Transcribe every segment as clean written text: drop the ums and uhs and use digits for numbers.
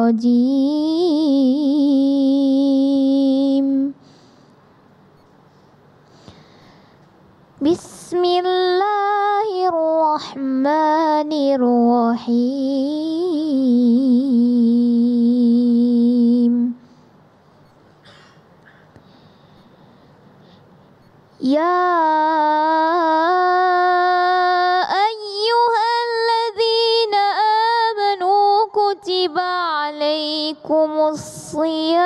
rajim. Bismillahirrahmanirrahim. Ya ayyuhalladzina amanu kutiba alaikumus shiyam.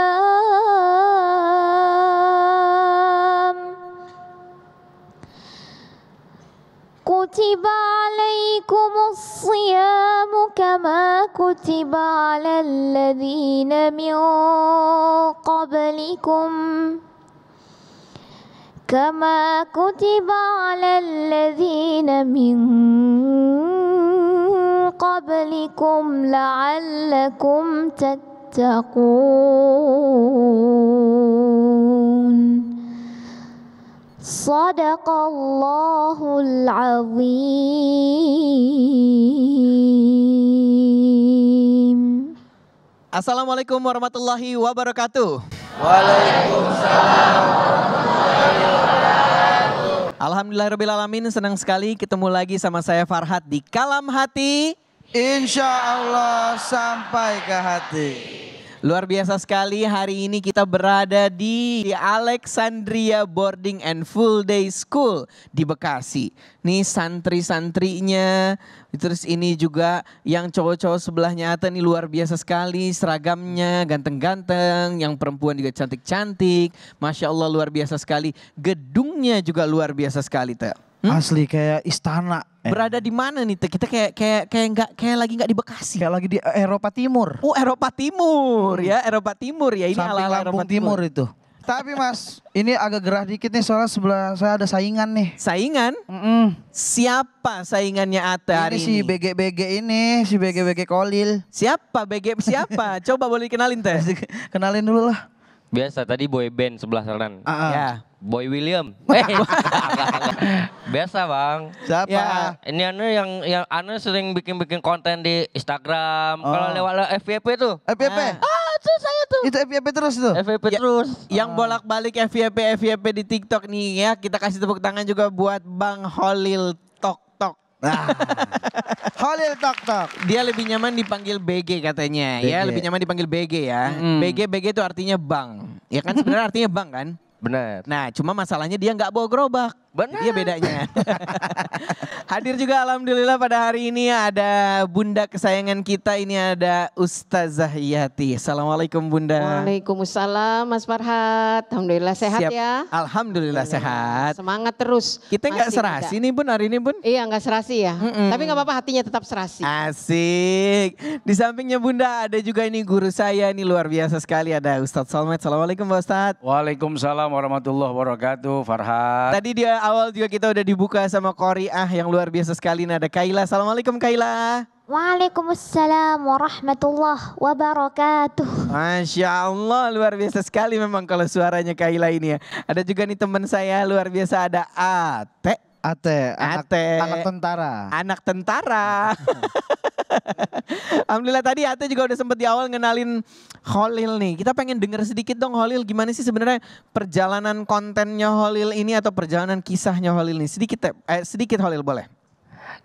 Kutiba alaikumus shiyamu kama kutiba alal ladzina min qablikum. كما كتب على الذين من قبلكم لعلكم تتقون. صدق الله العظيم. Assalamualaikum warahmatullahi wabarakatuh. Waalaikumsalam. Alhamdulillahirrabbilalamin, senang sekali ketemu lagi sama saya Farhat di Kalam Hati. Insya Allah sampai ke hati. Luar biasa sekali, hari ini kita berada di Alexandria Boarding and Full Day School di Bekasi. Nih santri-santrinya, terus ini juga yang cowok-cowok sebelahnya Ata nih luar biasa sekali. Seragamnya ganteng-ganteng, yang perempuan juga cantik-cantik. Masya Allah luar biasa sekali. Gedungnya juga luar biasa sekali Teh. Asli kayak istana. Berada di mana nih Teh? Kita kayak lagi nggak di Bekasi. Kayak lagi di Eropa Timur. Oh Eropa Timur ya, Eropa Timur ya. Ini Samping ala-ala Lampung Eropa Timur itu. Tapi Mas, ini agak gerah dikit nih soalnya sebelah saya ada saingan nih. Saingan? Siapa saingannya Ata hari Ini si ini? BG-BG ini, si BG-BG Kolil. Siapa BG siapa? Coba boleh kenalin Teh. Kenalin dulu lah. Biasa tadi boy band sebelah sana. Ya. Boy William. Biasa bang. Siapa? Ya. Ini yang Anu sering bikin konten di Instagram. Kalau lewat FYP tuh. FYP? Itu saya tuh. Itu FYP terus tuh? FYP terus. Yang bolak-balik FYP di TikTok nih ya. Kita kasih tepuk tangan juga buat Bang Holil Tok Tok. Nah. Holil Tok Tok. Dia lebih nyaman dipanggil BG katanya. Ya, BG. lebih nyaman dipanggil BG ya. BG itu artinya bang. Ya kan sebenarnya artinya bang kan? Bener. Nah cuma masalahnya dia nggak bawa gerobak. Benar. Dia bedanya. Hadir juga alhamdulillah pada hari ini ada bunda kesayangan kita. Ini ada Ustazah Yati. Assalamualaikum bunda. Waalaikumsalam Mas Farhat. Alhamdulillah sehat Siap. ya. Alhamdulillah sehat. Semangat terus. Kita nggak Masih serasi muda. nih bun hari ini bun. Iya nggak serasi ya. Tapi nggak apa-apa hatinya tetap serasi. Asik. Di sampingnya bunda ada juga ini guru saya. Ini luar biasa sekali ada Ustadz Salmet. Assalamualaikum Pak Ustadz. Waalaikumsalam warahmatullahi wabarakatuh, Farhat. Tadi di awal juga kita udah dibuka sama Qori'ah yang luar biasa sekali. Nah ada Kaila. Assalamualaikum Kaila. Waalaikumsalam warahmatullahi wabarakatuh. Masya Allah luar biasa sekali memang kalau suaranya Kaila ini ya. Ada juga nih teman saya luar biasa ada Ate. Anak tentara. Anak tentara. Alhamdulillah tadi Ate juga udah sempet di awal ngenalin Holil nih. Kita pengen denger sedikit dong Holil gimana sih sebenarnya perjalanan kontennya Holil ini atau perjalanan kisahnya Holil ini. Sedikit Holil boleh.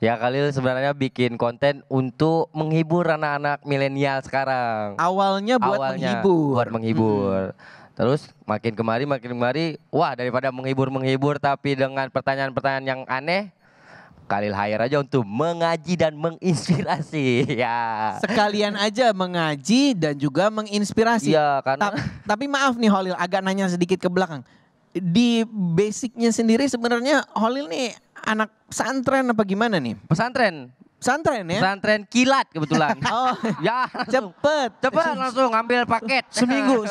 Ya Khalil sebenarnya bikin konten untuk menghibur anak-anak milenial sekarang. Awalnya menghibur. Buat menghibur. Terus makin kemari, wah daripada menghibur tapi dengan pertanyaan-pertanyaan yang aneh, Khalil hire aja untuk mengaji dan menginspirasi. Ya. Sekalian aja mengaji dan juga menginspirasi. Iya karena. Tapi maaf nih Holil, agak nanya sedikit ke belakang. Di basicnya sendiri sebenarnya Holil nih anak pesantren apa gimana nih? Pesantren. Pesantren ya? Pesantren kilat kebetulan. Oh ya langsung. cepet langsung ambil paket. Seminggu.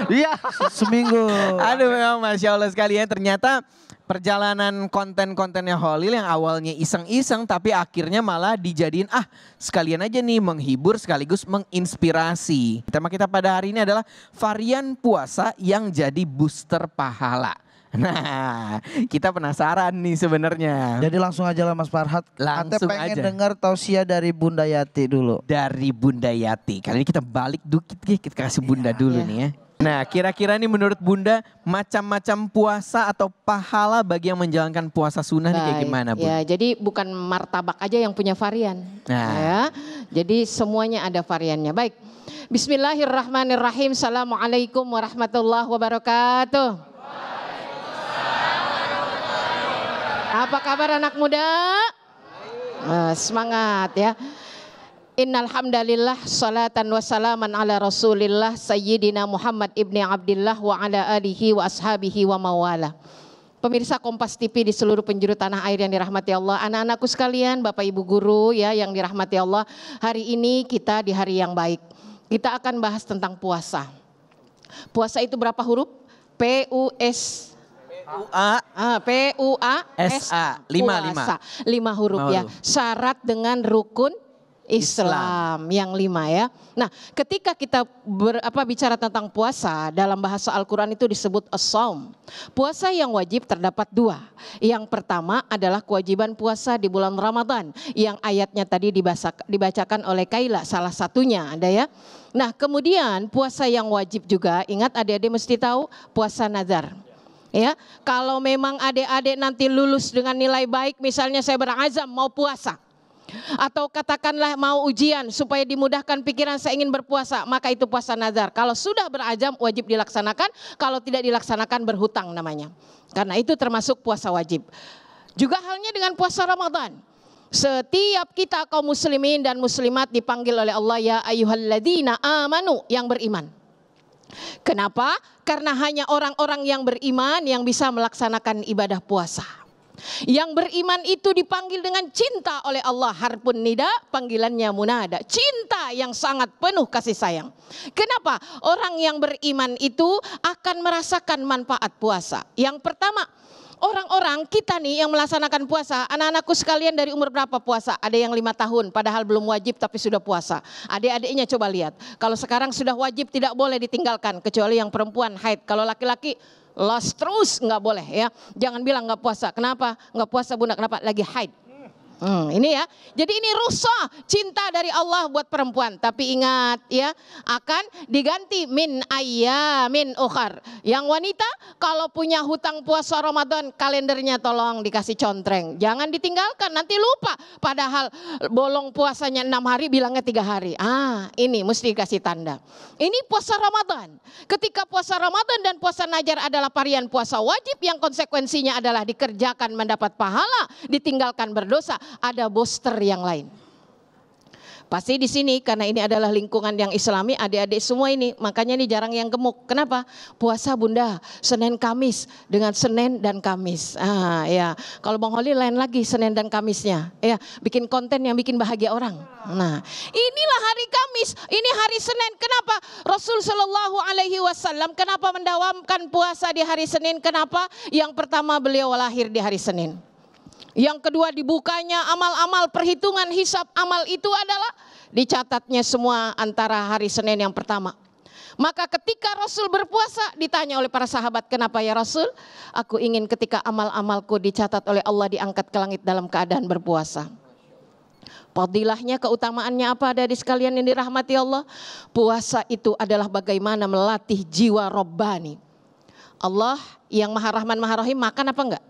Iya. Seminggu. Aduh memang Masya Allah sekali ya. Ternyata perjalanan konten-kontennya Holil yang awalnya iseng-iseng tapi akhirnya malah dijadiin sekalian aja nih menghibur sekaligus menginspirasi. Tema kita pada hari ini adalah varian puasa yang jadi booster pahala. Nah, kita penasaran nih sebenarnya. Jadi langsung aja lah Mas Farhat. Ate Langsung pengen aja. dengar tausiah dari Bunda Yati dulu. Dari Bunda Yati. Kali ini kita balik dikit, kita kasih Bunda dulu nih ya. Nah, kira-kira nih menurut Bunda macam-macam puasa atau pahala bagi yang menjalankan puasa sunnah nih kayak Baik. gimana, Bu? Ya, jadi bukan martabak aja yang punya varian. Nah. Ya, jadi semuanya ada variannya. Baik. Bismillahirrahmanirrahim. Assalamualaikum warahmatullahi wabarakatuh. Apa kabar anak muda? Semangat ya. Innal hamdalillah salatan wa salaman ala Rasulillah Sayyidina Muhammad ibni Abdillah wa ala alihi wa ashabihi wa mawala. Pemirsa Kompas TV di seluruh penjuru tanah air yang dirahmati Allah, anak-anakku sekalian, Bapak Ibu guru ya yang dirahmati Allah, hari ini kita di hari yang baik. Kita akan bahas tentang puasa. Puasa itu berapa huruf? P-U-A-S-A. 5 huruf ya. Syarat dengan rukun Islam yang 5 ya. Nah, ketika kita bicara tentang puasa, dalam bahasa Al-Quran itu disebut as-shaum. Puasa yang wajib terdapat 2. Yang pertama adalah kewajiban puasa di bulan Ramadan, yang ayatnya tadi dibacakan oleh Kaila, salah satunya ada ya. Nah, kemudian puasa yang wajib juga, ingat adik-adik mesti tahu, puasa nazar. Ya, kalau memang adik-adik nanti lulus dengan nilai baik, misalnya saya berazam mau puasa, atau katakanlah mau ujian supaya dimudahkan pikiran saya ingin berpuasa, maka itu puasa nazar. Kalau sudah berazam wajib dilaksanakan, kalau tidak dilaksanakan berhutang namanya. Karena itu termasuk puasa wajib. Juga halnya dengan puasa Ramadan. Setiap kita kaum muslimin dan muslimat dipanggil oleh Allah ya ayyuhalladzina amanu, yang beriman. Kenapa? Karena hanya orang-orang yang beriman yang bisa melaksanakan ibadah puasa. Yang beriman itu dipanggil dengan cinta oleh Allah, harpun nida, panggilannya munada. Cinta yang sangat penuh kasih sayang. Kenapa? Orang yang beriman itu akan merasakan manfaat puasa. Yang pertama, orang-orang kita nih yang melaksanakan puasa, anak-anakku sekalian dari umur berapa puasa? Ada yang 5 tahun padahal belum wajib tapi sudah puasa. Adik-adiknya coba lihat. Kalau sekarang sudah wajib tidak boleh ditinggalkan, kecuali yang perempuan haid. Kalau laki-laki los terus nggak boleh ya. Jangan bilang nggak puasa. Kenapa? Nggak puasa Bunda, kenapa? Lagi haid. Ini ya. Jadi ini rusa cinta dari Allah buat perempuan. Tapi ingat ya, akan diganti min ayyamin ukhar. Yang wanita kalau punya hutang puasa Ramadan, kalendernya tolong dikasih contreng. Jangan ditinggalkan, nanti lupa. Padahal bolong puasanya 6 hari, bilangnya 3 hari. Ini mesti dikasih tanda. Ini puasa Ramadan. Ketika puasa Ramadan dan puasa nazar adalah varian puasa wajib yang konsekuensinya adalah dikerjakan mendapat pahala, ditinggalkan berdosa. Ada booster yang lain. Pasti di sini karena ini adalah lingkungan yang Islami, adik-adik semua ini, makanya ini jarang yang gemuk. Kenapa? Puasa Bunda Senin Kamis dengan Senin dan Kamis. Ya, kalau Bang Holi lain lagi Senin dan Kamisnya. Ya, bikin konten yang bikin bahagia orang. Nah, inilah hari Kamis, ini hari Senin. Kenapa? Rasul Shallallahu Alaihi Wasallam kenapa mendawamkan puasa di hari Senin? Kenapa? Yang pertama beliau lahir di hari Senin. Yang kedua dibukanya amal-amal, perhitungan hisab amal itu adalah dicatatnya semua antara hari Senin yang pertama. Maka ketika Rasul berpuasa ditanya oleh para sahabat, kenapa ya Rasul? Aku ingin ketika amal-amalku dicatat oleh Allah diangkat ke langit dalam keadaan berpuasa. Fadilahnya, keutamaannya apa ada di sekalian yang dirahmati Allah? Puasa itu adalah bagaimana melatih jiwa Rabbani. Allah yang Maha Rahman Maha Rahim makan apa enggak?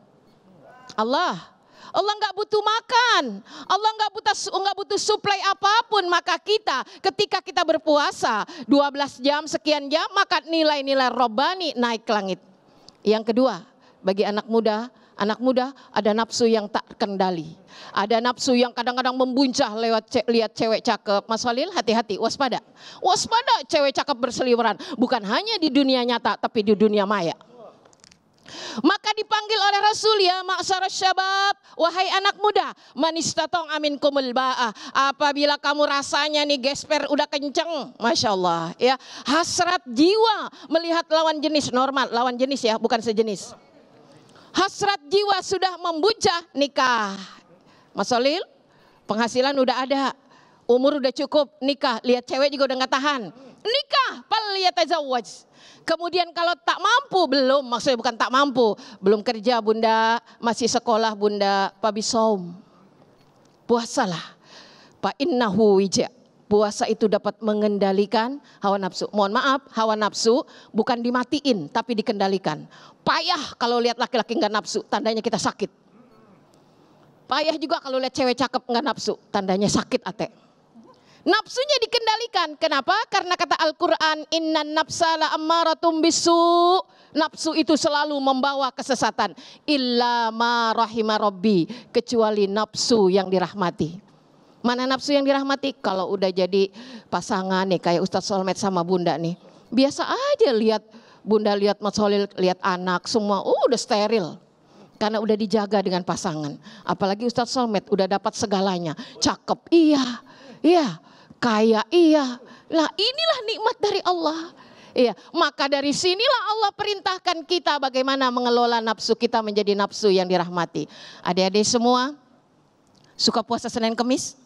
Allah nggak butuh makan, Allah nggak butuh suplai apapun. Maka kita ketika kita berpuasa 12 jam sekian jam, maka nilai-nilai Rabbani naik ke langit. Yang kedua, bagi anak muda ada nafsu yang tak terkendali. Ada nafsu yang kadang-kadang membuncah lihat cewek cakep. Mas Walil, hati-hati, waspada. Waspada cewek cakep berseliweran. Bukan hanya di dunia nyata tapi di dunia maya. Maka dipanggil oleh Rasul, ya ma'syarasy syabab, wahai anak muda, man istatong aminkumul ba'ah. Apabila kamu rasanya nih gesper udah kenceng, Masya Allah ya, hasrat jiwa melihat lawan jenis normal, lawan jenis ya, bukan sejenis. Hasrat jiwa sudah membuncah, nikah. Mas Solil, penghasilan udah ada, umur udah cukup, nikah, lihat cewek juga udah gak tahan. nikah, falyatazawwaj. Kemudian kalau tak mampu, belum, maksudnya bukan tak mampu, belum kerja bunda, masih sekolah bunda, fabisaum. Puasalah. Fa innahu wija. Puasa itu dapat mengendalikan hawa nafsu. Mohon maaf, hawa nafsu bukan dimatiin tapi dikendalikan. Payah kalau lihat laki-laki nggak nafsu, tandanya kita sakit. Payah juga kalau lihat cewek cakep nggak nafsu, tandanya sakit ate. Nafsunya dikendalikan. Kenapa? Karena kata Al-Quran, innan nafsa la ammaratum bisu. Nafsu itu selalu membawa kesesatan. Illa ma rahima rabbi. Kecuali nafsu yang dirahmati. Mana nafsu yang dirahmati? Kalau udah jadi pasangan nih, kayak Ustadz Solmed sama bunda nih. Biasa aja lihat bunda, lihat Mas Holil, lihat anak, semua udah steril. Karena udah dijaga dengan pasangan. Apalagi Ustadz Solmed udah dapat segalanya. Cakep, iya. Iya. Kaya, iya. Nah inilah nikmat dari Allah. Iya, maka dari sinilah Allah perintahkan kita bagaimana mengelola nafsu kita menjadi nafsu yang dirahmati. Adik-adik semua suka puasa Senin Kemis?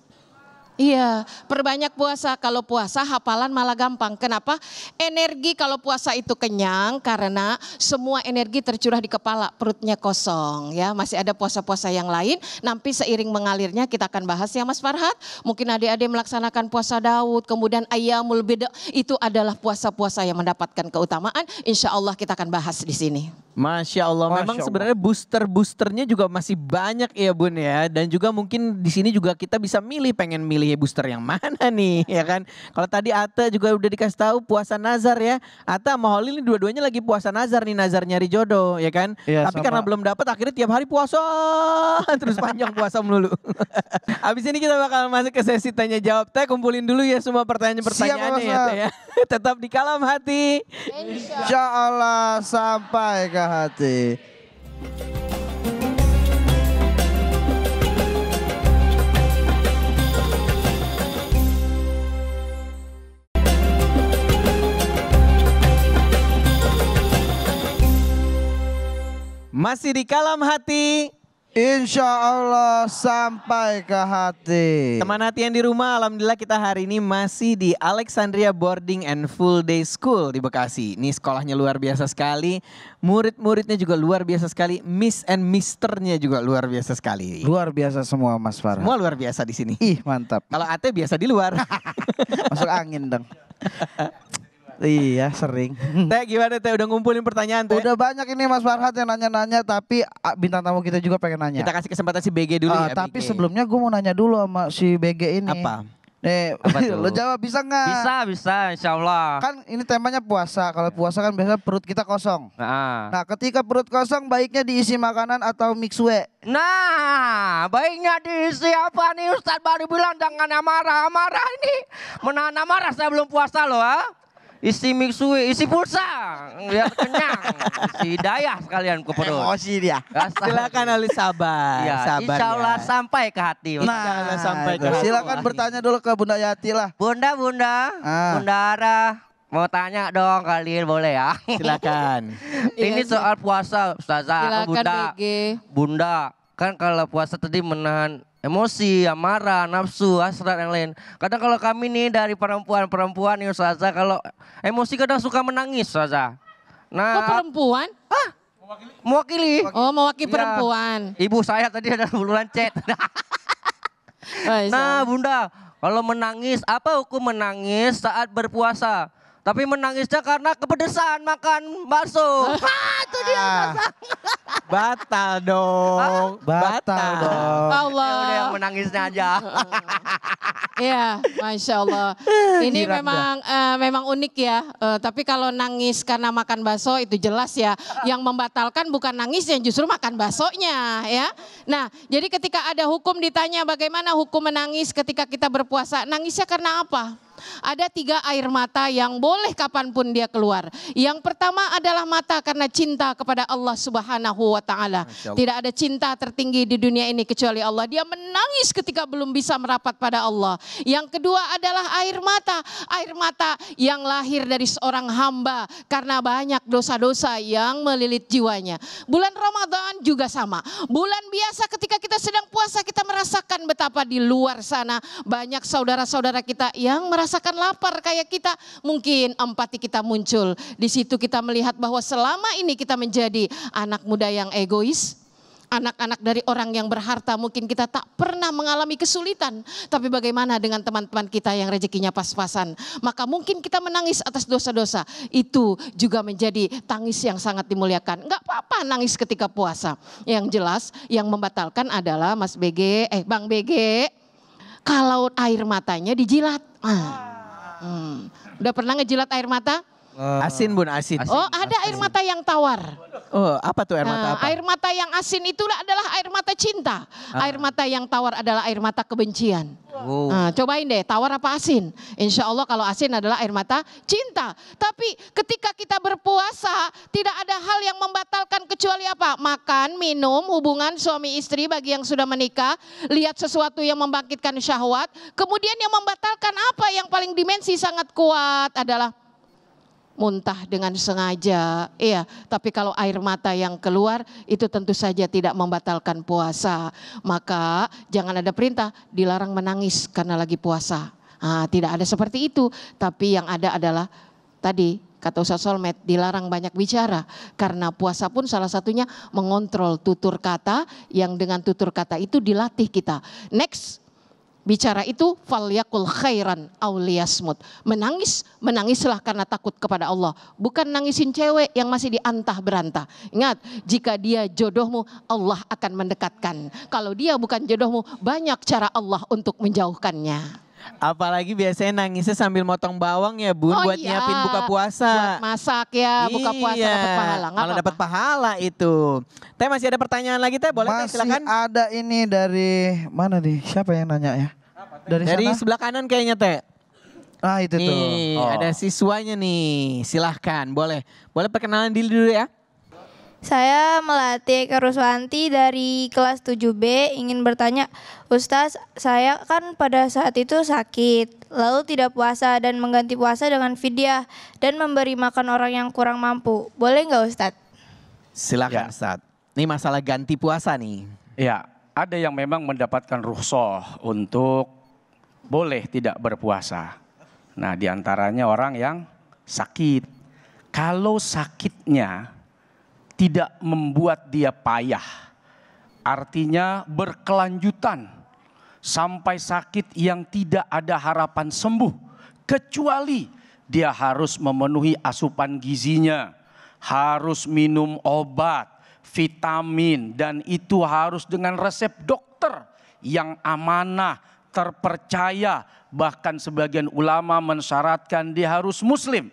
Iya, perbanyak puasa. Kalau puasa hafalan malah gampang. Kenapa? Energi kalau puasa itu kenyang karena semua energi tercurah di kepala, perutnya kosong. Ya, masih ada puasa-puasa yang lain. Nanti seiring mengalirnya kita akan bahas ya Mas Farhat. Mungkin adik-adik melaksanakan puasa Daud, kemudian Ayyamul Bida, itu adalah puasa-puasa yang mendapatkan keutamaan. Insya Allah kita akan bahas di sini. Masya Allah, memang sebenarnya booster-boosternya juga masih banyak ya Bun ya. Dan juga mungkin di sini juga kita bisa pengen milih booster yang mana nih ya kan. Kalau tadi Ate juga udah dikasih tahu puasa nazar ya. Ate sama Holil ini dua-duanya lagi puasa nazar nih, nazar nyari jodoh ya kan. Iya, tapi sama. karena belum dapat akhirnya tiap hari puasa terus panjang puasa melulu. Habis ini kita bakal masuk ke sesi tanya jawab. Teh kumpulin dulu ya semua pertanyaan-pertanyaannya ya Teh ya. Tetap di Kalam Hati. Insya Allah sampai ke hati. Masih di Kalam Hati. Insya Allah sampai ke hati. Teman hati yang di rumah, alhamdulillah kita hari ini masih di Alexandria Boarding and Full Day School di Bekasi. Ini sekolahnya luar biasa sekali, murid-muridnya juga luar biasa sekali, Miss and Misternya juga luar biasa sekali. Luar biasa semua Mas Farhan. Semua luar biasa di sini. Ih mantap. Kalau Ate biasa di luar. Masuk angin dong. Iya sering. Teh gimana Teh, udah ngumpulin pertanyaan Teh? Udah banyak ini Mas Farhat yang nanya-nanya, tapi bintang tamu kita juga pengen nanya. Kita kasih kesempatan si BG dulu ya. Tapi BG. sebelumnya gue mau nanya dulu sama si BG ini. Apa? Nih, Apa tuh? lo jawab bisa nggak? Bisa insya Allah. Kan ini temanya puasa. Kalau puasa kan biasanya perut kita kosong. Nah, ketika perut kosong baiknya diisi makanan atau mixue. Nah, baiknya diisi apa nih Ustadz baru bilang jangan amarah. Amarah ini menahan amarah, saya belum puasa loh ha. Isi mixue, isi pulsa, biar kenyang, isi daya sekalian ke perut. Emosi dia. Silakan Ali sabar, Ya, sabar insya Allah ya. sampai ke hati. Insya Allah sampai ke hati. Silakan bertanya dulu ke Bunda Yati lah. Bunda, Bunda Ara, mau tanya dong kalian boleh ya? Silakan. Ini soal puasa, Ustazah. Silakan BG. Bunda, kan kalau puasa tadi menahan emosi, amarah, nafsu, hasrat yang lain. Kadang kalau kami nih dari perempuan nih Ustazah, kalau emosi kadang suka menangis Ustazah. Kok Nah, perempuan? mewakili. Oh mewakili Ya. perempuan. Ibu saya tadi ada bulan chat. Nah Bunda, kalau menangis, apa hukum menangis saat berpuasa? Tapi menangisnya karena kepedesan makan bakso. Itu dia. Batal dong. Batal dong. Allah. Udah yang menangisnya aja. Iya, Masya Allah. Ini memang unik ya. Tapi kalau nangis karena makan bakso itu jelas ya. Yang membatalkan bukan nangisnya, justru makan baksonya ya. Nah, jadi ketika ada hukum ditanya bagaimana hukum menangis ketika kita berpuasa. Nangisnya karena apa? Ada 3 air mata yang boleh kapanpun dia keluar. Yang pertama adalah mata karena cinta kepada Allah Subhanahu wa Ta'ala. Tidak ada cinta tertinggi di dunia ini kecuali Allah. Dia menangis ketika belum bisa merapat pada Allah. Yang kedua adalah air mata yang lahir dari seorang hamba karena banyak dosa-dosa yang melilit jiwanya. Bulan Ramadan juga sama. Bulan biasa ketika kita sedang puasa kita merasakan betapa di luar sana banyak saudara-saudara kita yang merasakan merasakan lapar kayak kita, mungkin empati kita muncul. Di situ kita melihat bahwa selama ini kita menjadi anak muda yang egois, anak-anak dari orang yang berharta, mungkin kita tak pernah mengalami kesulitan. Tapi bagaimana dengan teman-teman kita yang rezekinya pas-pasan? Maka mungkin kita menangis atas dosa-dosa. Itu juga menjadi tangis yang sangat dimuliakan. Enggak apa-apa nangis ketika puasa. Yang jelas yang membatalkan adalah Bang BG, kalau air matanya dijilat. Udah pernah ngejilat air mata? Asin Bun, asin. Oh, ada air mata yang tawar. Oh, apa tuh air mata apa? Air mata yang asin itulah adalah air mata cinta. Air mata yang tawar adalah air mata kebencian. Cobain deh, tawar apa asin? Insya Allah kalau asin adalah air mata cinta. Tapi ketika kita berpuasa, tidak ada hal yang membatalkan kecuali apa? Makan, minum, hubungan suami istri bagi yang sudah menikah. Lihat sesuatu yang membangkitkan syahwat. Kemudian yang membatalkan apa? Yang paling dimensi sangat kuat adalah muntah dengan sengaja, iya. Tapi kalau air mata yang keluar itu tentu saja tidak membatalkan puasa. Maka jangan ada perintah dilarang menangis karena lagi puasa. Tidak ada seperti itu. Tapi yang ada adalah tadi kata Ustaz Solmed, dilarang banyak bicara. Karena puasa pun salah satunya mengontrol tutur kata, yang dengan tutur kata itu dilatih kita. Next. Bicara itu falyakul khairan aw liyasmut. Menangislah karena takut kepada Allah. Bukan nangisin cewek yang masih diantah berantah. Ingat, jika dia jodohmu, Allah akan mendekatkan. Kalau dia bukan jodohmu, banyak cara Allah untuk menjauhkannya. Apalagi biasanya nangisnya sambil motong bawang ya Bun, buat nyiapin buka puasa. Buat masak ya, buka puasa dapat pahala. Kalau dapat pahala itu. Teh masih ada pertanyaan lagi Teh, boleh Teh silakan. Masih ada ini dari mana nih? Siapa yang nanya ya? Dari sebelah kanan kayaknya Teh. Itu tuh. Ada siswanya nih, silahkan boleh. Boleh perkenalan diri dulu ya. Saya Melati Karuswanti dari kelas 7B, ingin bertanya, Ustaz, saya kan pada saat itu sakit, lalu tidak puasa dan mengganti puasa dengan fidyah dan memberi makan orang yang kurang mampu. Boleh nggak Ustaz? Silakan Ustaz. Ini masalah ganti puasa nih. Ya, ada yang memang mendapatkan rukhsah untuk boleh tidak berpuasa. Nah, diantaranya orang yang sakit. Kalau sakitnya tidak membuat dia payah, artinya berkelanjutan sampai sakit yang tidak ada harapan sembuh, kecuali dia harus memenuhi asupan gizinya, harus minum obat, vitamin, dan itu harus dengan resep dokter yang amanah, terpercaya, bahkan sebagian ulama mensyaratkan dia harus muslim.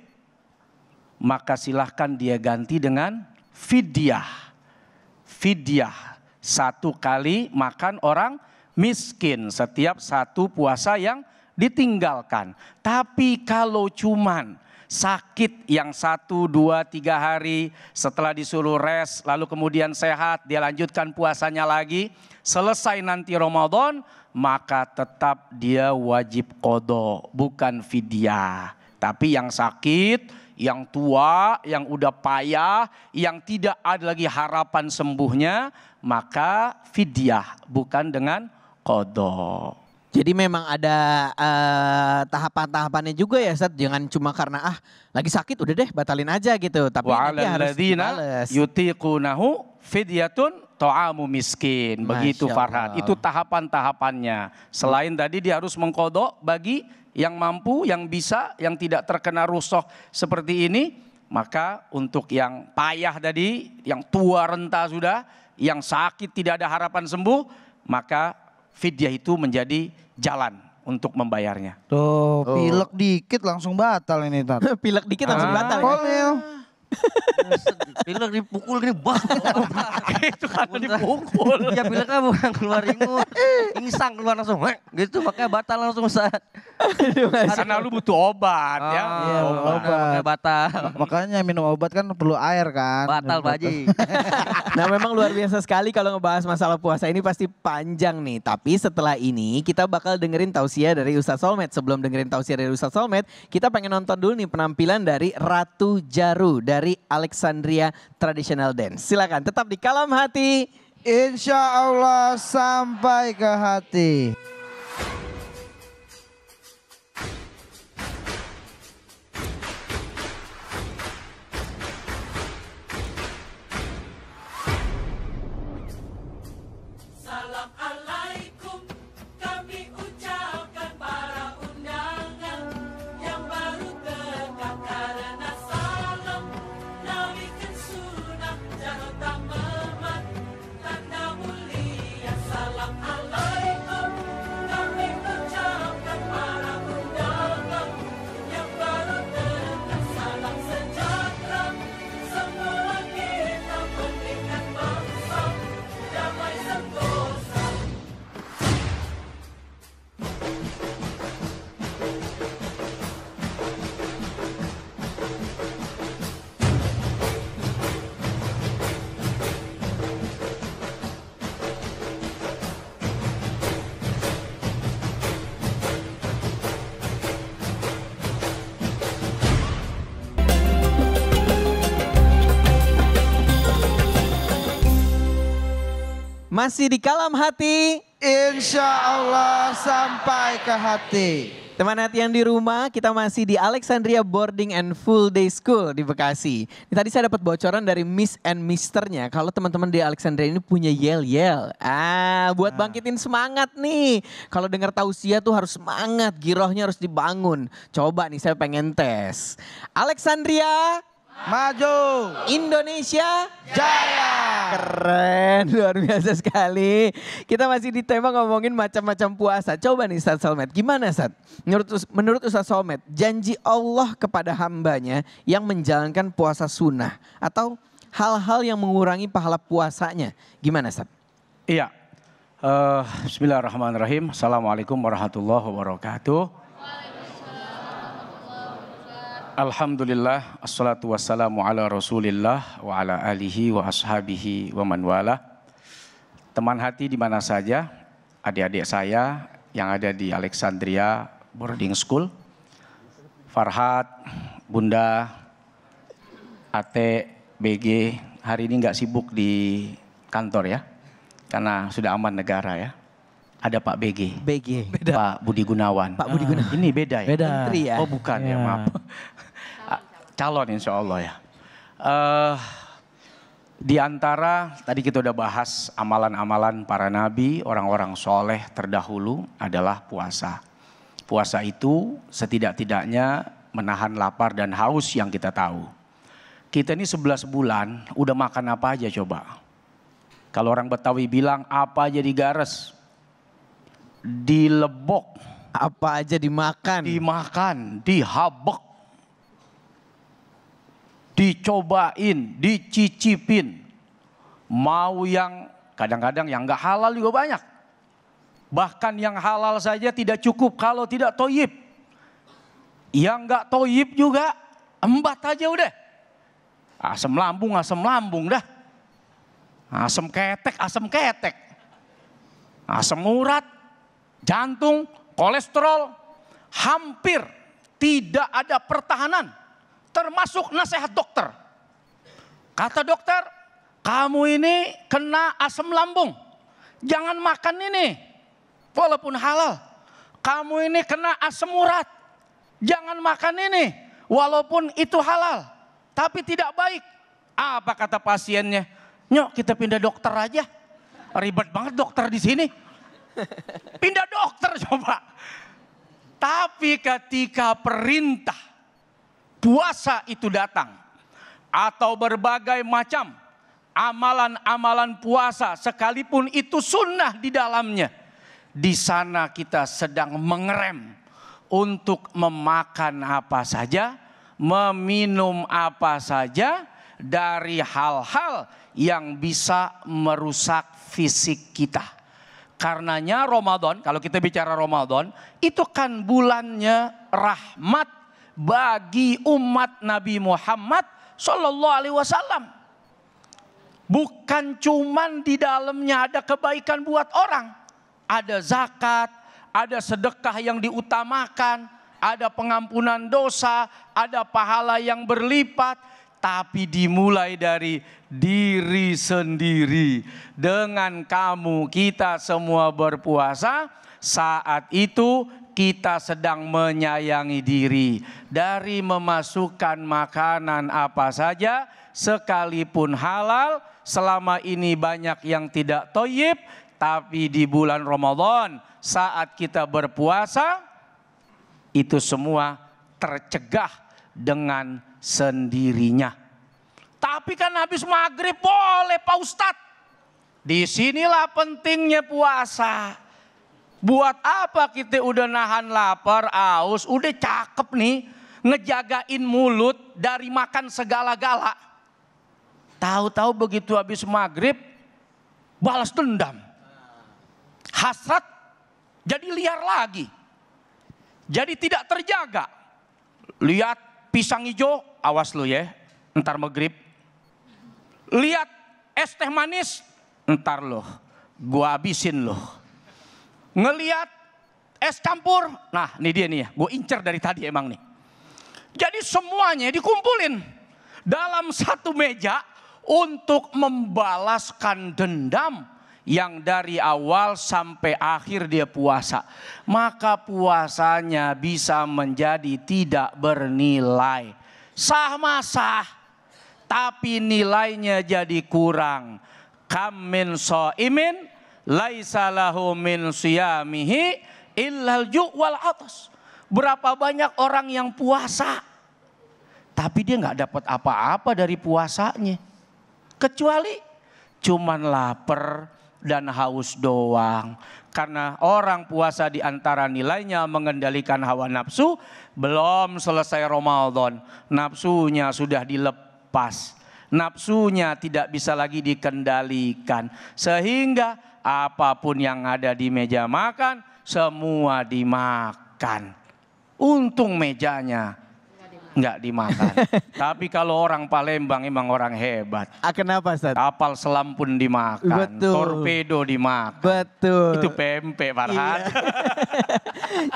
Maka silahkan dia ganti dengan fidyah. Fidyah, 1 kali makan orang miskin setiap 1 puasa yang ditinggalkan. Tapi kalau cuman sakit yang 1, 2, 3 hari setelah disuruh rest lalu kemudian sehat, dia lanjutkan puasanya lagi, selesai nanti Ramadan, maka tetap dia wajib qadha, bukan fidyah. Tapi yang sakit, yang tua, yang udah payah, yang tidak ada lagi harapan sembuhnya, maka fidyah, bukan dengan qadha. Jadi memang ada tahapan-tahapannya juga ya Ustaz. Jangan cuma karena lagi sakit udah deh batalin aja gitu. Tapi nanti harus dibales. Yutiqunahu fidyatun ta'amu miskin. Begitu Farhan. Itu tahapan-tahapannya. Selain tadi dia harus mengqadha bagi yang mampu, yang bisa, yang tidak terkena rukhsah seperti ini. Maka untuk yang payah tadi, yang tua renta sudah, yang sakit tidak ada harapan sembuh, maka fidyah itu menjadi jalan untuk membayarnya. Tuh, pilek dikit langsung batal ini Tat. Pilek dikit langsung batal. Pilek dipukul gini Itu karena dipukul. Ya pileknya bukan keluar ingut, insang keluar langsung gitu, makanya batal langsung Ustaz. Karena lu butuh obat ya. Iya, obat. Batal. Makanya minum obat kan perlu air kan. Batal Pak Haji. Nah memang luar biasa sekali kalau ngebahas masalah puasa ini pasti panjang nih. Tapi setelah ini kita bakal dengerin tausiah dari Ustaz Solmed. Sebelum dengerin tausiah dari Ustaz Solmed, kita pengen nonton dulu nih penampilan dari Ratu Jaru dari Alexandria Traditional Dance. Silakan tetap di Kalam Hati. Insya Allah sampai ke hati. Masih di Kalam Hati. Insya Allah sampai ke hati. Teman hati yang di rumah, kita masih di Alexandria Boarding and Full Day School di Bekasi. Tadi saya dapat bocoran dari Miss and Misternya. Kalau teman-teman di Alexandria ini punya yel-yel. Buat bangkitin semangat nih. Kalau dengar tausiah tuh harus semangat, girohnya harus dibangun. Coba nih saya pengen tes. Alexandria maju, Indonesia jaya. Keren, luar biasa sekali. Kita masih di tema ngomongin macam-macam puasa. Coba nih Ustaz Solmed, gimana Ustaz? Menurut Ustaz Solmed, janji Allah kepada hambanya yang menjalankan puasa sunnah atau hal-hal yang mengurangi pahala puasanya, gimana Ustaz? Iya, bismillahirrahmanirrahim. Assalamualaikum warahmatullahi wabarakatuh. Alhamdulillah, assalatu wassalamu ala rasulillah wa ala alihi wa ashabihi wa man wala. Teman hati di mana saja, adik-adik saya yang ada di Alexandria Boarding School, Farhat, Bunda, Ate, BG, hari ini nggak sibuk di kantor ya, karena sudah aman negara ya. Ada Pak BG. Beda. Pak Budi Gunawan. Pak Budi Gunawan. Ini beda ya? Beda. Menteri ya? Oh bukan ya, maaf. Calon insya Allah ya. Di antara tadi kita udah bahas amalan-amalan para nabi, orang-orang soleh terdahulu adalah puasa. Puasa itu setidak-tidaknya menahan lapar dan haus yang kita tahu. Kita ini 11 bulan udah makan apa aja coba. Kalau orang Betawi bilang apa aja digares, dilebok, apa aja dimakan, dihabek, dicobain, dicicipin. Mau yang kadang-kadang yang gak halal juga banyak. Bahkan yang halal saja tidak cukup kalau tidak toyib. Yang gak toyib juga embat aja udah. Asam lambung dah. Asam ketek. Asam urat, jantung, kolesterol. Hampir tidak ada pertahanan. Termasuk nasihat dokter. Kata dokter, kamu ini kena asam lambung. Jangan makan ini. Walaupun halal. Kamu ini kena asam urat. Jangan makan ini. Walaupun itu halal. Tapi tidak baik. Apa kata pasiennya? Nyok kita pindah dokter aja. Ribet banget dokter di sini. Pindah dokter coba. Tapi ketika perintah puasa itu datang, atau berbagai macam amalan-amalan puasa sekalipun itu sunnah di dalamnya, di sana kita sedang mengerem untuk memakan apa saja, meminum apa saja dari hal-hal yang bisa merusak fisik kita. Karenanya Ramadan, kalau kita bicara Ramadan, itu kan bulannya rahmat bagi umat Nabi Muhammad Sallallahu Alaihi Wasallam. Bukan cuman di dalamnya ada kebaikan buat orang. Ada zakat, ada sedekah yang diutamakan, ada pengampunan dosa, ada pahala yang berlipat. Tapi dimulai dari diri sendiri. Dengan kamu kita semua berpuasa, saat itu kita sedang menyayangi diri dari memasukkan makanan apa saja sekalipun halal. Selama ini banyak yang tidak thayyib, tapi di bulan Ramadan saat kita berpuasa itu semua tercegah dengan sendirinya. Tapi kan habis maghrib boleh Pak Ustadz. Disinilah pentingnya puasa. Buat apa kita udah nahan lapar, aus, udah cakep nih ngejagain mulut dari makan segala-gala. Tahu-tahu begitu habis maghrib balas dendam. Hasrat jadi liar lagi. Jadi tidak terjaga. Lihat pisang hijau, awas lu ya, ntar maghrib. Lihat es teh manis, ntar loh, gua habisin loh. Ngeliat es campur, nah ini dia nih ya, gue incer dari tadi emang nih. Jadi semuanya dikumpulin dalam satu meja untuk membalaskan dendam yang dari awal sampai akhir dia puasa, maka puasanya bisa menjadi tidak bernilai. Sah mah sah, tapi nilainya jadi kurang. Kam min shaimin laisa lahu min siyamihi illal ju' wal atas. Berapa banyak orang yang puasa, tapi dia nggak dapat apa-apa dari puasanya, kecuali cuman lapar dan haus doang. Karena orang puasa di antara nilainya mengendalikan hawa nafsu. Belum selesai Ramadan, nafsunya sudah dilepas. Nafsunya tidak bisa lagi dikendalikan. Sehingga apapun yang ada di meja makan, semua dimakan. Untung mejanya nggak dimakan. Tapi kalau orang Palembang emang orang hebat. Kenapa, Ustaz? Kapal selam pun dimakan, Betul. torpedo dimakan. Betul. Itu pempek, Farhan. Iya.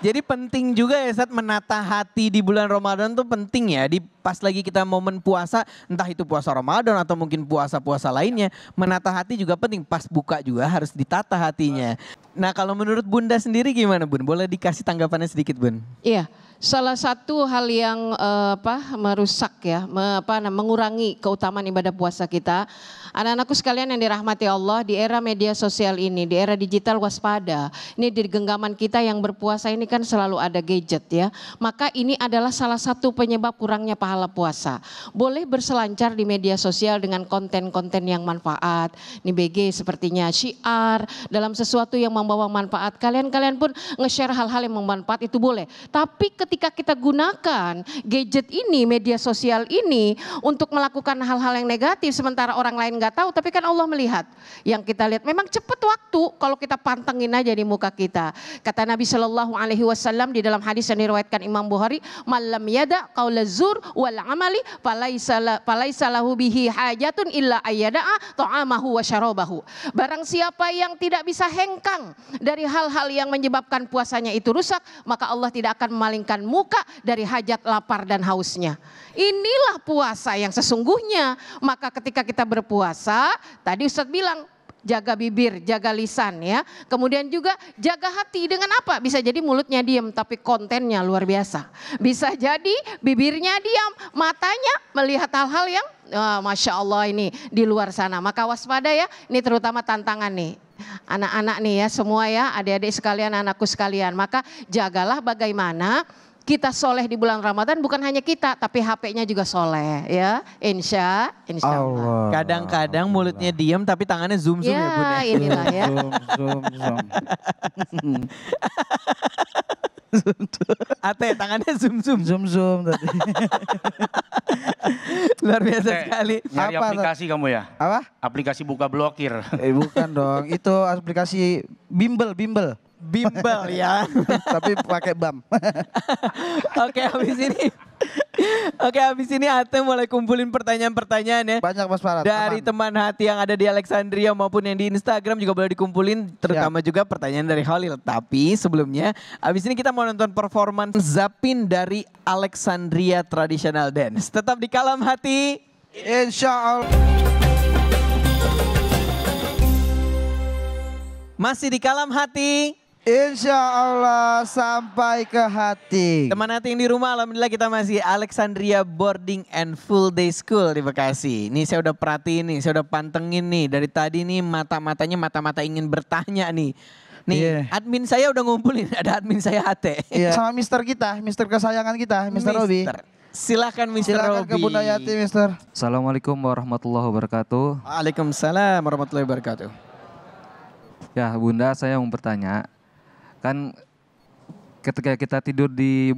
Jadi penting juga ya, Ustaz, menata hati di bulan Ramadan tuh penting ya. Di pas lagi kita momen puasa, entah itu puasa Ramadan atau mungkin puasa-puasa lainnya, menata hati juga penting. Pas buka juga harus ditata hatinya. Nah, kalau menurut Bunda sendiri gimana, Bun? Boleh dikasih tanggapannya sedikit, Bun? Iya, salah satu hal yang merusak ya, mengurangi keutamaan ibadah puasa kita. Anak-anakku sekalian yang dirahmati Allah, di era media sosial ini, di era digital waspada. Ini di genggaman kita yang berpuasa ini kan selalu ada gadget ya. Maka ini adalah salah satu penyebab kurangnya pahala puasa. Boleh berselancar di media sosial dengan konten-konten yang manfaat. Ini BG sepertinya syiar dalam sesuatu yang membawa manfaat. Kalian pun nge-share hal-hal yang bermanfaat itu boleh. Tapi ketika kita gunakan gadget ini, media sosial ini untuk melakukan hal-hal yang negatif sementara orang lain nggak tahu, tapi kan Allah melihat. Yang kita lihat memang cepat waktu kalau kita pantengin aja di muka kita. Kata Nabi Shallallahu Alaihi Wasallam di dalam hadis yang diriwayatkan Imam Bukhari, malam yada qaula zur wal amali falaisa lahu bihi hajatun illa ayyada'a ta'amahu wa syarabahu. Barang siapa yang tidak bisa hengkang dari hal-hal yang menyebabkan puasanya itu rusak, maka Allah tidak akan memalingkan muka dari hajat lapar dan hausnya. Inilah puasa yang sesungguhnya. Maka ketika kita berpuasa, tadi Ustadz bilang jaga bibir, jaga lisan ya. Kemudian juga jaga hati dengan apa? Bisa jadi mulutnya diam tapi kontennya luar biasa. Bisa jadi bibirnya diam, matanya melihat hal-hal yang Masya Allah ini di luar sana. Maka waspada ya, ini terutama tantangan nih. Anak-anak nih ya semua ya, adik-adik sekalian, anakku sekalian. Maka jagalah bagaimana kita soleh di bulan Ramadan, bukan hanya kita, tapi HP-nya juga soleh ya. Insya Allah. Kadang-kadang mulutnya diam tapi tangannya zoom ya, Bun ya. Inilah ya. Zoom. Ate tangannya zoom tadi. Luar biasa sekali. Nyari aplikasi kamu ya? Apa? Aplikasi buka blokir. Bukan dong, itu aplikasi bimbel. Bimbel ya. Tapi pakai BAM. Oke, habis ini Ate mulai kumpulin pertanyaan-pertanyaan ya. Banyak Mas Farad. Dari teman hati yang ada di Alexandria maupun yang di Instagram juga boleh dikumpulin. Terutama juga pertanyaan dari Khalil. Tapi sebelumnya, habis ini kita mau nonton performance Zapin dari Alexandria Traditional Dance. Tetap di Kalam Hati. Insya Allah. Masih di Kalam Hati. Insya Allah sampai ke hati. Teman hati yang di rumah, alhamdulillah kita masih Alexandria Boarding and Full Day School di Bekasi. Ini saya udah perhatiin nih, saya udah pantengin nih. Dari tadi nih mata-mata ingin bertanya nih. Nih admin saya udah ngumpulin, ada admin saya Ate. Sama mister kita, mister kesayangan kita, Mister Robi. Silakan Mister Silakan Robi. ke Bunda Yati, Mister. Assalamualaikum warahmatullahi wabarakatuh. Waalaikumsalam warahmatullahi wabarakatuh. Ya Bunda, saya mau bertanya. Kan ketika kita tidur di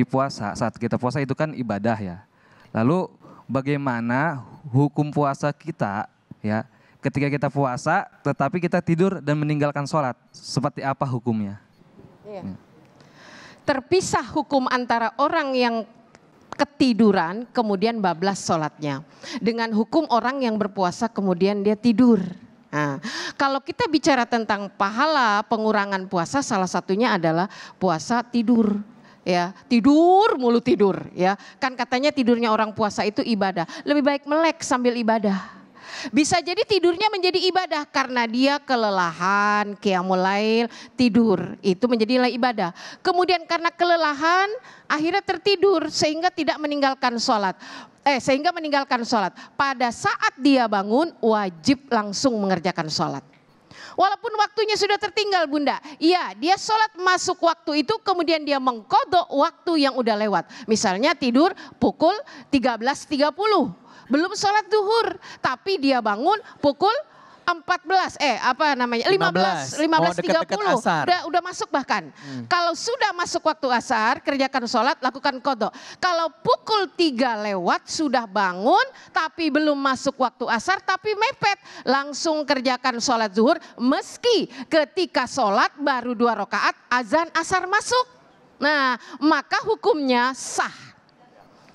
puasa, saat kita puasa itu kan ibadah ya. Lalu bagaimana hukum puasa kita ya ketika kita puasa tetapi kita tidur dan meninggalkan sholat, seperti apa hukumnya? Iya. Terpisah hukum antara orang yang ketiduran kemudian bablas sholatnya dengan hukum orang yang berpuasa kemudian dia tidur. Nah, kalau kita bicara tentang pahala pengurangan puasa, salah satunya adalah puasa tidur. Ya, tidur mulu tidur ya. Kan katanya tidurnya orang puasa itu ibadah. Lebih baik melek sambil ibadah. Bisa jadi tidurnya menjadi ibadah karena dia kelelahan, qiyamul lail, tidur. Itu menjadi ibadah. Kemudian karena kelelahan akhirnya tertidur sehingga tidak meninggalkan sholat. Sehingga meninggalkan sholat. Pada saat dia bangun wajib langsung mengerjakan sholat. Walaupun waktunya sudah tertinggal Bunda. Iya, dia sholat masuk waktu itu kemudian dia mengkodok waktu yang udah lewat. Misalnya tidur pukul 13.30. Belum sholat duhur. Tapi dia bangun pukul 15.30. Udah masuk bahkan. Kalau sudah masuk waktu asar, kerjakan sholat, lakukan kodok. Kalau pukul 3 lewat sudah bangun, tapi belum masuk waktu asar, tapi mepet, langsung kerjakan sholat zuhur. Meski ketika sholat baru 2 rakaat, azan asar masuk. Nah, maka hukumnya sah.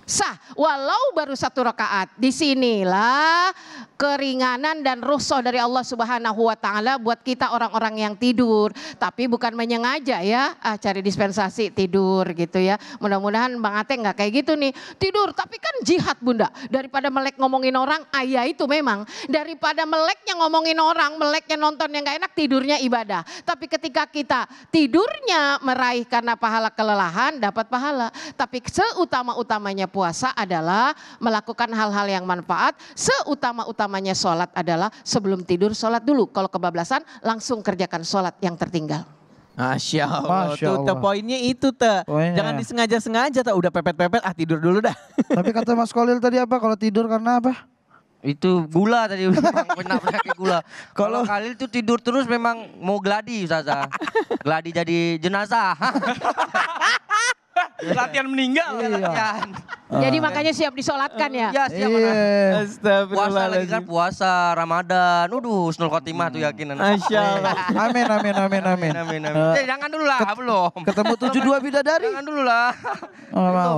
Sah, walau baru 1 rakaat. Disinilah keringanan dan rukhsah dari Allah Subhanahu wa Ta'ala buat kita orang-orang yang tidur. Tapi bukan menyengaja ya, cari dispensasi tidur gitu ya. Mudah-mudahan Bang Ate nggak kayak gitu nih. Tidur, tapi kan jihad Bunda. Daripada melek ngomongin orang, ya itu memang. Daripada meleknya ngomongin orang, meleknya nonton yang gak enak, tidurnya ibadah. Tapi ketika kita tidurnya meraih karena pahala kelelahan, dapat pahala. Tapi seutama-utamanya puasa adalah melakukan hal-hal yang manfaat. Seutama-utamanya sholat adalah sebelum tidur sholat dulu. Kalau kebablasan langsung kerjakan sholat yang tertinggal. Masya Allah. Tuh poinnya itu tuh. Jangan disengaja-sengaja tuh. Udah pepet-pepet tidur dulu dah. Tapi kata Mas Kolil tadi apa? Kalau tidur karena apa? Itu gula tadi, penyakit gula. Kalau Khalil tuh tidur terus memang mau gladi Ustazah. Gladi jadi jenazah. Latihan meninggal. Latihan. Jadi makanya siap disolatkan ya? Ya siap. Puasa lagi kan, puasa Ramadan. Husnul khotimah tuh yakinan. Masya Allah. Amin. Jangan dulu lah, belum. Ketemu 72 bidadari. Jangan dulu lah.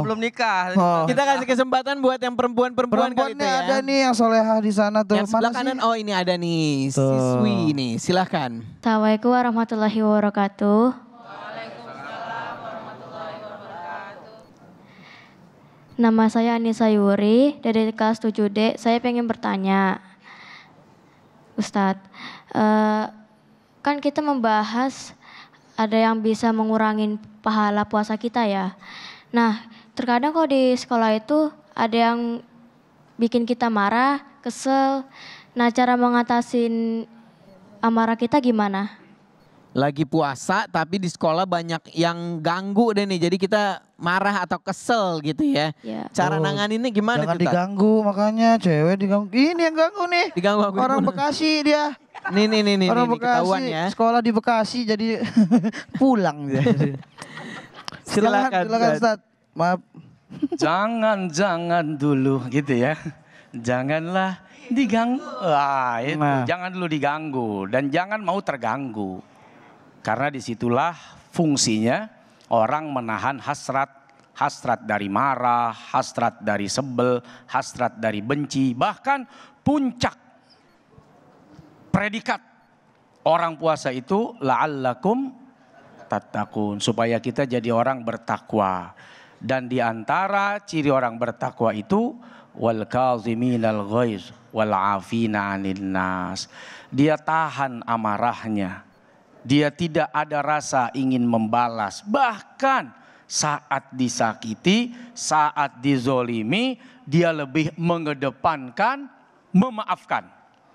Belum nikah. Kita kasih kesempatan buat yang perempuan-perempuan kali itu ya. Ada nih yang solehah di sana tuh. Yang sebelah kanan, ini ada nih siswi nih, silahkan. Assalamualaikum warahmatullahi wabarakatuh. Nama saya Anissa Yuri dari kelas 7D. Saya pengen bertanya, Ustadz, kan kita membahas ada yang bisa mengurangi pahala puasa kita ya. Nah, terkadang kalau di sekolah itu ada yang bikin kita marah, kesel. Nah, cara mengatasin amarah kita gimana? Lagi puasa tapi di sekolah banyak yang ganggu deh nih. Jadi kita marah atau kesel gitu ya. Cara nanganinnya gimana? Jangan diganggu, makanya cewek diganggu. Ini yang ganggu nih. Diganggu orang Bekasi dia. Nih orang Bekasi, ketahuan ya. Sekolah di Bekasi jadi pulang dia. Silakan Ustaz. Maaf. Jangan dulu gitu ya. Janganlah diganggu. Jangan dulu diganggu dan jangan mau terganggu. Karena disitulah fungsinya orang menahan hasrat dari marah, hasrat dari sebel, hasrat dari benci. Bahkan puncak predikat orang puasa itu la'allakum tattaqun, supaya kita jadi orang bertakwa. Dan di antara ciri orang bertakwa itu wal kaziminal ghaiz wal afina 'anil nas. Dia tahan amarahnya. Dia tidak ada rasa ingin membalas. Bahkan saat disakiti, saat dizolimi, dia lebih mengedepankan memaafkan.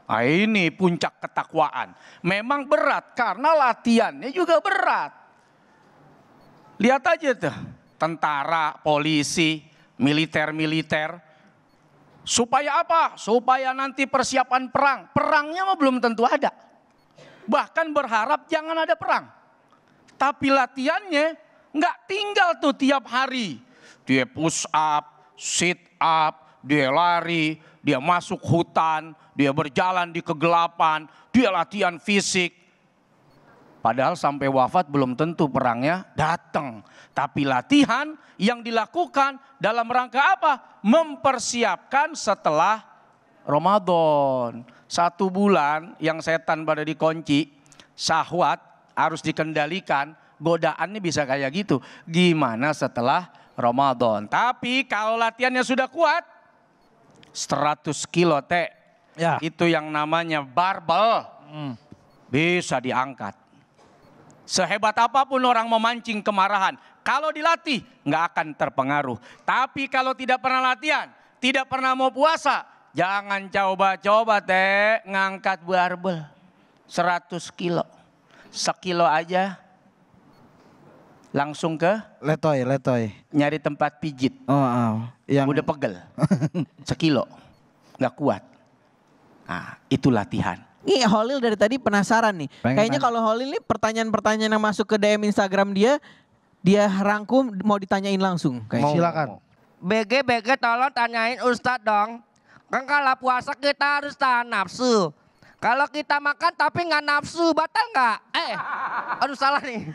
Nah, ini puncak ketakwaan. Memang berat karena latihannya juga berat. Lihat aja tuh, tentara, polisi, militer. Supaya apa? Supaya nanti persiapan perang. Perangnya mah belum tentu ada. Bahkan berharap jangan ada perang. Tapi latihannya nggak tinggal tuh tiap hari. Dia push up, sit up, dia lari, dia masuk hutan, dia berjalan di kegelapan, dia latihan fisik. Padahal sampai wafat belum tentu perangnya datang. Tapi latihan yang dilakukan dalam rangka apa? Mempersiapkan setelah Ramadan. 1 bulan yang setan pada dikunci, syahwat harus dikendalikan, godaannya bisa kayak gitu. Gimana setelah Ramadan? Tapi kalau latihannya sudah kuat, 100 kilo Ya. Itu yang namanya barbel. Bisa diangkat. Sehebat apapun orang memancing kemarahan, kalau dilatih nggak akan terpengaruh. Tapi kalau tidak pernah latihan, tidak pernah mau puasa, jangan coba-coba ngangkat barbel 100 kilo. Sekilo aja langsung ke letoy. Nyari tempat pijit. Yang udah pegel. Sekilo. Nggak kuat. Nah, itu latihan. Nih Holil dari tadi penasaran nih. Kayaknya kalau Holil nih pertanyaan-pertanyaan yang masuk ke DM Instagram dia rangkum mau ditanyain langsung. Silakan. BG tolong tanyain Ustadz dong. Kan kalau puasa kita harus tahan nafsu. Kalau kita makan tapi nggak nafsu, batal nggak? Aduh salah nih.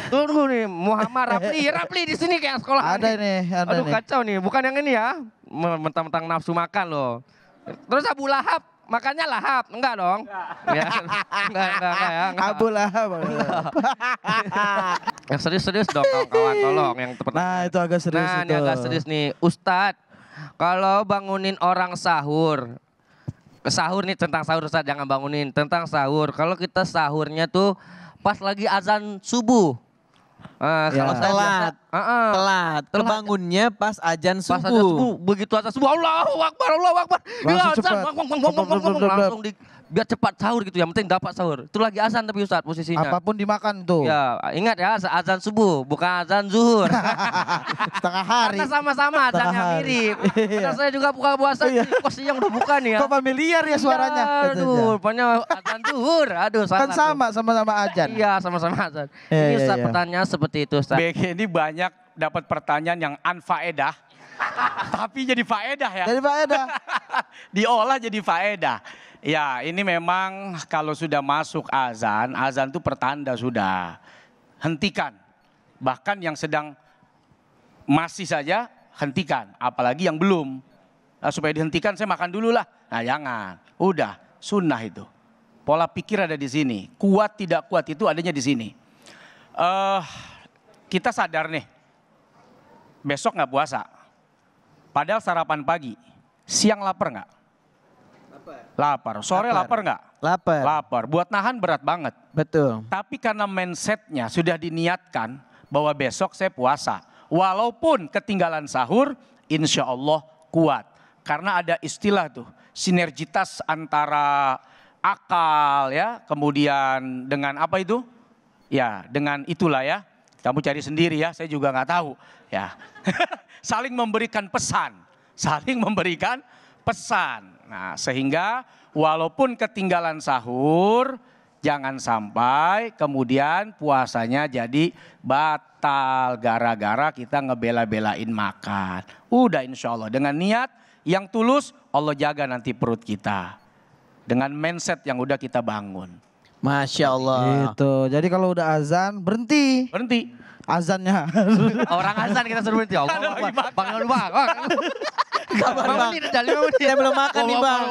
Tunggu nih, Muhammad Rapli di sini kayak sekolah. Ada nih. Aduh kacau nih, bukan yang ini ya. Mentang-mentang nafsu makan loh. Terus Abu Lahab, makannya lahap, enggak dong? Enggak ya. Abu Lahab. Yang serius-serius dong kawan-kawan, tolong. Nah itu agak serius itu. Ini agak serius nih. Ustadz, kalau bangunin orang sahur nih tentang sahur Ustadz, jangan bangunin. Tentang sahur, kalau kita sahurnya tuh pas lagi azan subuh. Kalau telat. Terbangunnya pas azan subuh. Pas azan subuh, begitu azan subuh, Allahu Akbar. Langsung biar cepat sahur gitu, yang penting dapat sahur. Itu lagi azan tapi Ustadz posisinya. Apapun dimakan tuh. Ya, ingat ya azan subuh, bukan azan zuhur. Setengah hari. Karena sama-sama azannya mirip. Karena saya juga buka puasa, posisinya udah buka nih ya. Kok familiar ya suaranya? Aduh, rupanya azan zuhur. Aduh, salah. Kan sama-sama azan. Iya, sama-sama azan. Ini Ustadz pertanyaan seperti itu Ustadz. BG ini banyak dapat pertanyaan yang anfaedah. Tapi jadi faedah ya. Jadi faedah. Diolah jadi faedah. Ya ini memang kalau sudah masuk azan itu pertanda sudah. Hentikan. Bahkan yang sedang masih saja hentikan. Apalagi yang belum. Nah, supaya dihentikan saya makan dulu lah. Nah jangan. Udah sunnah itu. Pola pikir ada di sini. Kuat tidak kuat itu adanya di sini. Kita sadar nih. Besok nggak puasa. Padahal sarapan pagi. Siang lapar nggak? Lapar. Sore lapar nggak? Lapar. Buat nahan berat banget. Betul. Tapi karena mindsetnya sudah diniatkan bahwa besok saya puasa. Walaupun ketinggalan sahur, insya Allah kuat. Karena ada istilah tuh, sinergitas antara akal ya, kemudian dengan apa itu? Ya dengan itulah ya. Kamu cari sendiri ya, saya juga nggak tahu. Ya, saling memberikan pesan. Nah, sehingga walaupun ketinggalan sahur, jangan sampai kemudian puasanya jadi batal gara-gara kita ngebela-belain makan. Udah insya Allah dengan niat yang tulus, Allah jaga nanti perut kita. Dengan mindset yang udah kita bangun. Masya Allah. Gitu. Jadi kalau udah azan berhenti. Azannya. Orang azan kita suruh berhenti. Allah Akbar. Bang. Kabar bang. Saya belum makan nih bang.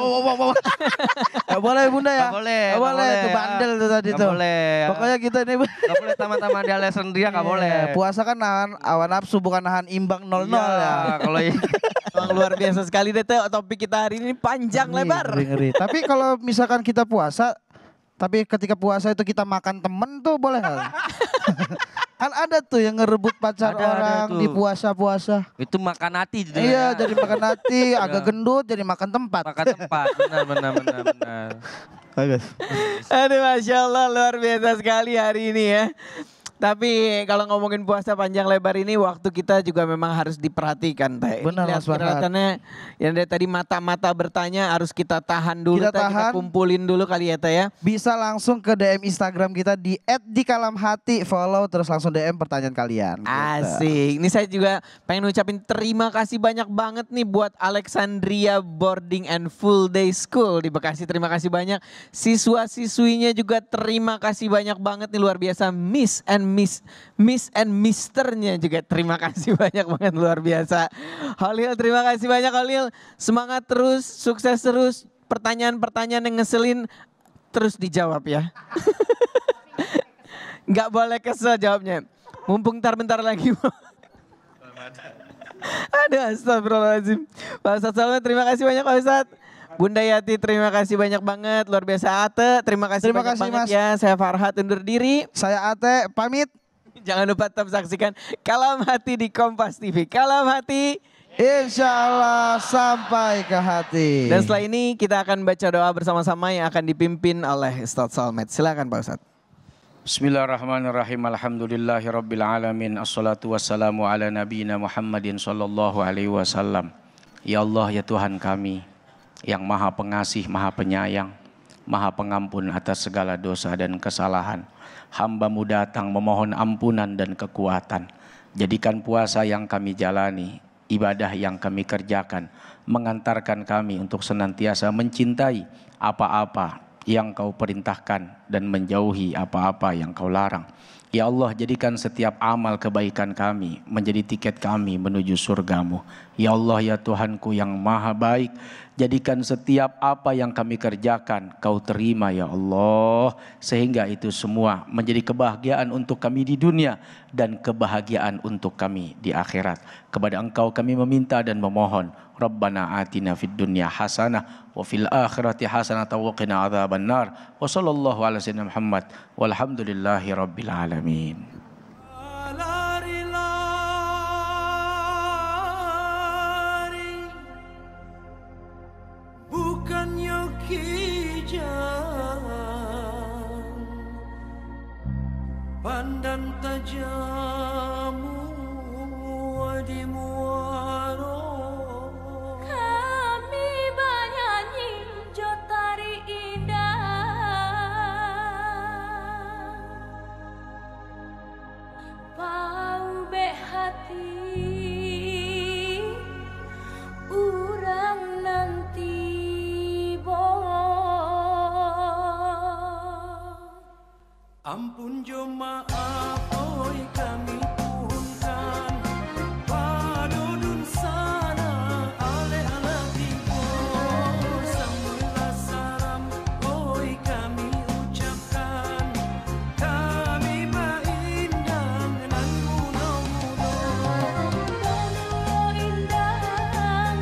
Gak boleh bunda ya. Gak boleh. Gak boleh. Itu bandel tuh tadi tuh. Boleh. Pokoknya kita ini. Gak boleh teman-teman di Alexandria gak boleh. Puasa kan nahan awan nafsu bukan nahan imbang 0-0 ya. Kalau luar biasa sekali deh topik kita hari ini panjang lebar. Ngeri. Tapi kalau misalkan kita puasa, tapi ketika puasa itu kita makan temen tuh boleh nggak? Kan ada tuh yang ngerebut pacar orang di puasa-puasa. Itu makan hati. Iya, jadi makan hati, agak gendut jadi makan tempat. Benar. Bagus. Aduh Masya Allah luar biasa sekali hari ini ya. Tapi kalau ngomongin puasa panjang lebar ini waktu kita juga memang harus diperhatikan Teh. Benar Mas Farhan. Kelihatannya yang dari tadi mata-mata bertanya harus kita tahan dulu. Kita kumpulin dulu kali ya Teh ya. Bisa langsung ke DM Instagram kita di @dikalamhati, follow terus langsung DM pertanyaan kalian. Asik. Ini saya juga pengen ucapin terima kasih banyak banget nih buat Alexandria Boarding and Full Day School di Bekasi. Terima kasih banyak. Siswa-siswinya juga terima kasih banyak banget nih, luar biasa. Miss and Misternya juga terima kasih banyak banget, luar biasa. Holil terima kasih banyak Holil. Semangat terus, sukses terus. Pertanyaan-pertanyaan yang ngeselin terus dijawab ya. Nggak boleh kesel jawabnya. Mumpung bentar lagi. Aduh astagfirullahaladzim. Pak Ustadz Salman terima kasih banyak Pak Ustadz. Bunda Yati terima kasih banyak banget, luar biasa. Ate terima kasih Terima banyak kasih, banget Mas. ya. Saya Farhat undur diri. Saya Ate pamit. Jangan lupa tetap saksikan Kalam Hati di Kompas TV. Kalam Hati. Insya Allah sampai ke hati. Dan setelah ini kita akan baca doa bersama-sama yang akan dipimpin oleh Ustadz Salmet. Silakan Pak Ustadz. Bismillahirrahmanirrahim. Alhamdulillahirabbil alamin. Assalatu wassalamu ala nabiyina Muhammadin sallallahu alaihi wasallam. Ya Allah ya Tuhan kami yang Maha Pengasih, Maha Penyayang, Maha Pengampun atas segala dosa dan kesalahan. Hamba-Mu datang memohon ampunan dan kekuatan. Jadikan puasa yang kami jalani, ibadah yang kami kerjakan, mengantarkan kami untuk senantiasa mencintai apa-apa yang Kau perintahkan dan menjauhi apa-apa yang Kau larang. Ya Allah, jadikan setiap amal kebaikan kami menjadi tiket kami menuju surga-Mu. Ya Allah ya Tuhanku yang maha baik, jadikan setiap apa yang kami kerjakan Kau terima ya Allah. Sehingga itu semua menjadi kebahagiaan untuk kami di dunia dan kebahagiaan untuk kami di akhirat. Kepada Engkau kami meminta dan memohon. Rabbana atina fid dunya hasanah wa fil akhirati hasanah wa qina adzabannar. Wa sallallahu ala sayyidina Muhammad walhamdulillahi rabbil alamin. Bukannya kijang pandang tajam wadimu